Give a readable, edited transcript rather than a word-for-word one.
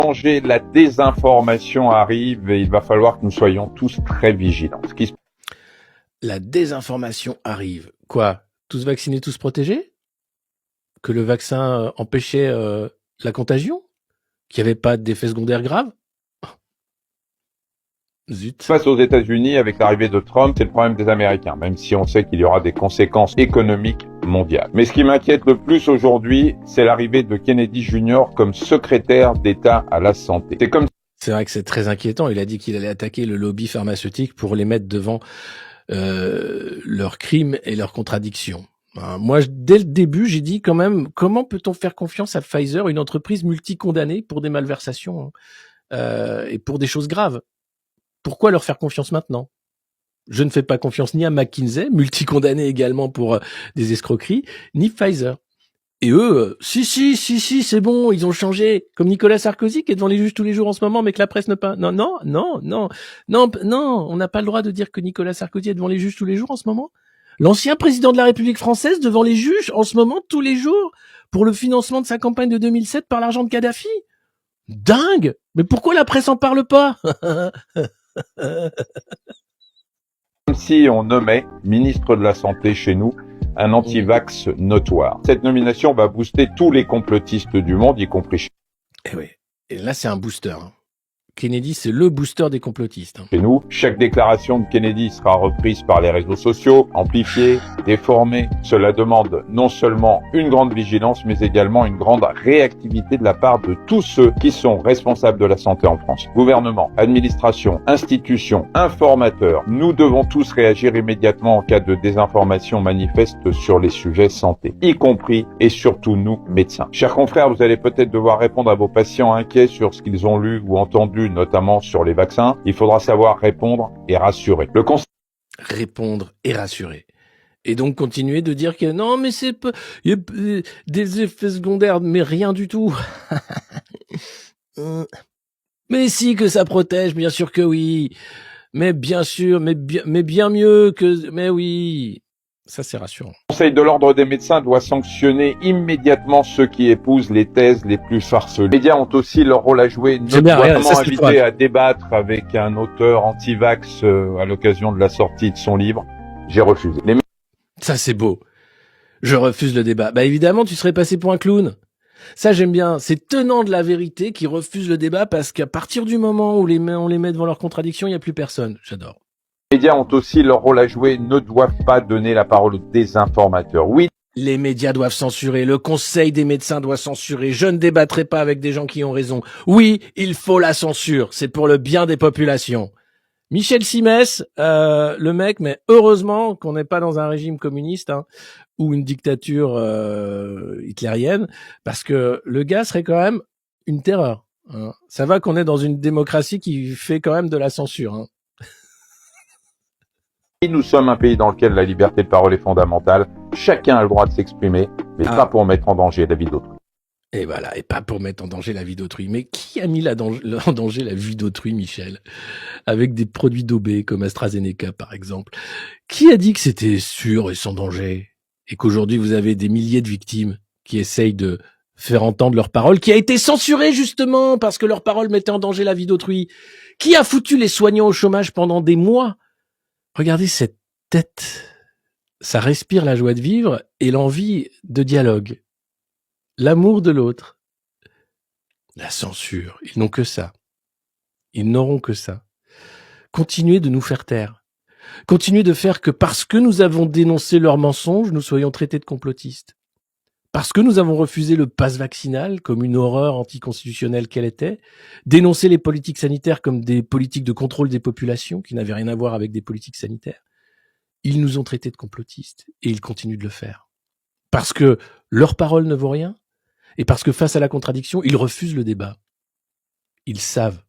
Danger, la désinformation arrive et il va falloir que nous soyons tous très vigilants. La désinformation arrive. Quoi? Tous vaccinés, tous protégés? Que le vaccin empêchait la contagion? Qu'il n'y avait pas d'effets secondaires graves? Zut. Face aux États-Unis, avec l'arrivée de Trump, c'est le problème des Américains, même si on sait qu'il y aura des conséquences économiques mondiales. Mais ce qui m'inquiète le plus aujourd'hui, c'est l'arrivée de Kennedy Jr. comme secrétaire d'État à la santé. C'est vrai que c'est très inquiétant. Il a dit qu'il allait attaquer le lobby pharmaceutique pour les mettre devant leurs crimes et leurs contradictions. Moi, dès le début, j'ai dit quand même, comment peut-on faire confiance à Pfizer, une entreprise multicondamnée pour des malversations et pour des choses graves? Pourquoi leur faire confiance maintenant? Je ne fais pas confiance ni à McKinsey, multicondamné également pour des escroqueries, ni Pfizer. Et eux, si, c'est bon, ils ont changé. Comme Nicolas Sarkozy qui est devant les juges tous les jours en ce moment, mais que la presse ne pas. Non, on n'a pas le droit de dire que Nicolas Sarkozy est devant les juges tous les jours en ce moment. L'ancien président de la République française devant les juges en ce moment tous les jours pour le financement de sa campagne de 2007 par l'argent de Kadhafi. Dingue! Mais pourquoi la presse en parle pas? Comme si on nommait ministre de la Santé chez nous un anti-vax notoire. Cette nomination va booster tous les complotistes du monde, y compris chez Eh oui. Et là, c'est un booster. Kennedy, c'est le booster des complotistes. Chez nous, chaque déclaration de Kennedy sera reprise par les réseaux sociaux, amplifiée, déformée. Cela demande non seulement une grande vigilance, mais également une grande réactivité de la part de tous ceux qui sont responsables de la santé en France. Gouvernement, administration, institutions, informateurs, nous devons tous réagir immédiatement en cas de désinformation manifeste sur les sujets santé, y compris et surtout nous, médecins. Chers confrères, vous allez peut-être devoir répondre à vos patients inquiets sur ce qu'ils ont lu ou entendu, notamment sur les vaccins. Il faudra savoir répondre et rassurer. Répondre et rassurer. Et donc continuer de dire que non, mais c'est pas, il y a des effets secondaires, mais rien du tout. Mais si que ça protège, bien sûr que oui. Mais bien sûr, mais bien mieux que, mais oui. Ça, c'est rassurant. Le Conseil de l'ordre des médecins doit sanctionner immédiatement ceux qui épousent les thèses les plus farfelues. Les médias ont aussi leur rôle à jouer, notamment invité à débattre avec un auteur anti-vax à l'occasion de la sortie de son livre. J'ai refusé. Ça, c'est beau. Je refuse le débat. Bah évidemment, tu serais passé pour un clown. Ça, j'aime bien. Ces tenants de la vérité qui refusent le débat parce qu'à partir du moment où on les met devant leurs contradictions, il n'y a plus personne. J'adore. Les médias ont aussi leur rôle à jouer, ne doivent pas donner la parole aux désinformateurs. Oui. Les médias doivent censurer, le conseil des médecins doit censurer, je ne débattrai pas avec des gens qui ont raison. Oui, il faut la censure, c'est pour le bien des populations. Michel Simès, le mec, mais heureusement qu'on n'est pas dans un régime communiste ou une dictature hitlérienne, parce que le gars serait quand même une terreur. Ça va qu'on est dans une démocratie qui fait quand même de la censure. Nous sommes un pays dans lequel la liberté de parole est fondamentale. Chacun a le droit de s'exprimer, mais pas pour mettre en danger la vie d'autrui. Et voilà, et pas pour mettre en danger la vie d'autrui. Mais qui a mis en danger la vie d'autrui, Michel? Avec des produits daubés comme AstraZeneca, par exemple. Qui a dit que c'était sûr et sans danger? Et qu'aujourd'hui, vous avez des milliers de victimes qui essayent de faire entendre leur parole, qui a été censurée justement parce que leur parole mettait en danger la vie d'autrui. Qui a foutu les soignants au chômage pendant des mois? Regardez cette tête. Ça respire la joie de vivre et l'envie de dialogue. L'amour de l'autre. La censure. Ils n'ont que ça. Ils n'auront que ça. Continuez de nous faire taire. Continuez de faire que parce que nous avons dénoncé leurs mensonges, nous soyons traités de complotistes. Parce que nous avons refusé le pass vaccinal comme une horreur anticonstitutionnelle qu'elle était, dénoncer les politiques sanitaires comme des politiques de contrôle des populations qui n'avaient rien à voir avec des politiques sanitaires. Ils nous ont traités de complotistes et ils continuent de le faire. Parce que leur parole ne vaut rien et parce que face à la contradiction, ils refusent le débat. Ils savent